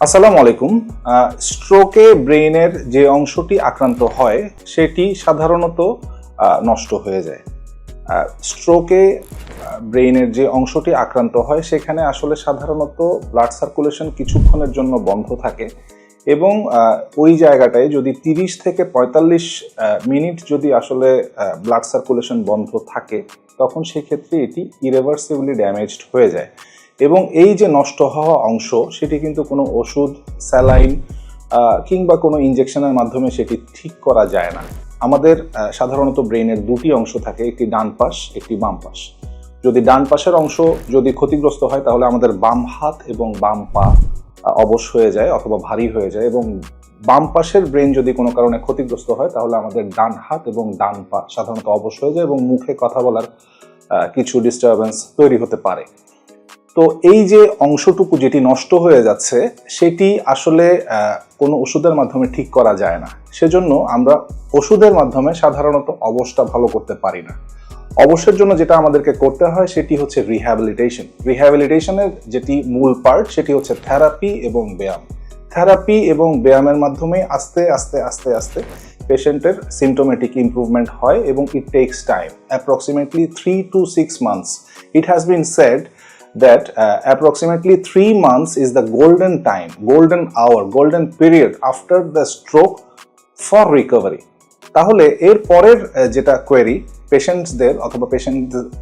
আসসালামু আলাইকুম। স্ট্রোকে ব্রেইনের যে অংশটি আক্রান্ত হয় সেটি সাধারণত নষ্ট হয়ে যায়। স্ট্রোকে ব্রেইনের যে অংশটি আক্রান্ত হয় সেখানে আসলে সাধারণত ব্লাড সার্কুলেশন কিছুক্ষণের জন্য বন্ধ থাকে এবং ওই জায়গাটায় যদি 30 থেকে 45 মিনিট যদি আসলে ব্লাড সার্কুলেশন বন্ধ থাকে তখন সেক্ষেত্রে এটি ইরিভার্সিবলি ড্যামেজড হয়ে যায়। এবং এই যে নষ্ট হওয়া অংশ সেটি কিন্তু কোনো ওষুধ, স্যালাইন কিংবা কোনো ইনজেকশনের মাধ্যমে সেটি ঠিক করা যায় না। আমাদের সাধারণত ব্রেইনের দুটি অংশ থাকে, একটি ডান পাশ, একটি বাম পাশ। যদি ডান পাশের অংশ যদি ক্ষতিগ্রস্ত হয় তাহলে আমাদের বাম হাত এবং বাম পা অবশ হয়ে যায় অথবা ভারী হয়ে যায়, এবং বাম পাশের ব্রেন যদি কোনো কারণে ক্ষতিগ্রস্ত হয় তাহলে আমাদের ডান হাত এবং ডান পা সাধারণত অবশ হয়ে যায় এবং মুখে কথা বলার কিছু ডিস্টারবেন্স তৈরি হতে পারে। তো এই যে অংশটুকু যেটি নষ্ট হয়ে যাচ্ছে সেটি আসলে কোনো ওষুধের মাধ্যমে ঠিক করা যায় না, সেজন্য আমরা ওষুধের মাধ্যমে সাধারণত অবশটা ভালো করতে পারি না। অবশ্যের জন্য যেটা আমাদেরকে করতে হয় সেটি হচ্ছে রিহ্যাবিলিটেশন। রিহ্যাবিলিটেশনের যেটি মূল পার্ট সেটি হচ্ছে থেরাপি এবং ব্যায়াম। থেরাপি এবং ব্যায়ামের মাধ্যমে আস্তে আস্তে আস্তে আস্তে পেশেন্টের সিমটোমেটিক ইমপ্রুভমেন্ট হয় এবং ইট tax time, approximately 3 to 6 months. It has been said that approximately 3 months is the golden time, golden hour, golden period after the stroke for recovery. তাহলে এর পরের যেটা কোয়েরি পেশেন্টসদের অথবা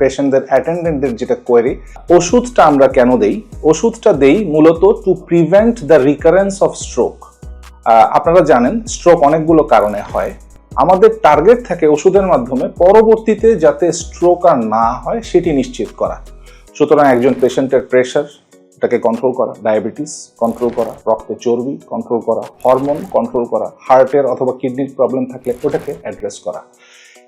পেশেন্টদের অ্যাটেন্ডেন্টদের যেটা কোয়েরি, ওষুধটা আমরা কেন দেই? ওষুধটা দেই মূলত two prevent the recurrence of stroke. আপনারা জানেন স্ট্রোক অনেকগুলো কারণে হয়। আমাদের টার্গেট থাকে ওষুধের মাধ্যমে পরবর্তীতে যাতে স্ট্রোক আর না হয় সেটি নিশ্চিত করা। সুতরাং একজন পেশেন্টের প্রেশার এটাকে কন্ট্রোল করা, ডায়াবেটিস কন্ট্রোল করা, রক্তে চর্বি কন্ট্রোল করা, হরমোন কন্ট্রোল করা, হার্টের অথবা কিডনির প্রবলেম থাকলে ওটাকে অ্যাড্রেস করা।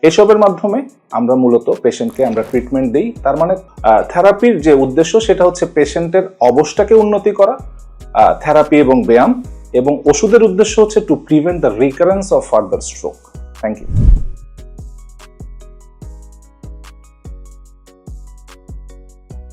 এসবের মাধ্যমে আমরা মূলত পেশেন্টকে আমরা ট্রিটমেন্ট দিই। তার মানে থেরাপির যে উদ্দেশ্য সেটা হচ্ছে পেশেন্টের অবস্থাকে উন্নতি করা, থেরাপি এবং ব্যায়াম, এবং ওষুধের উদ্দেশ্য হচ্ছে to prevent the recurrence of further stroke. Thank you.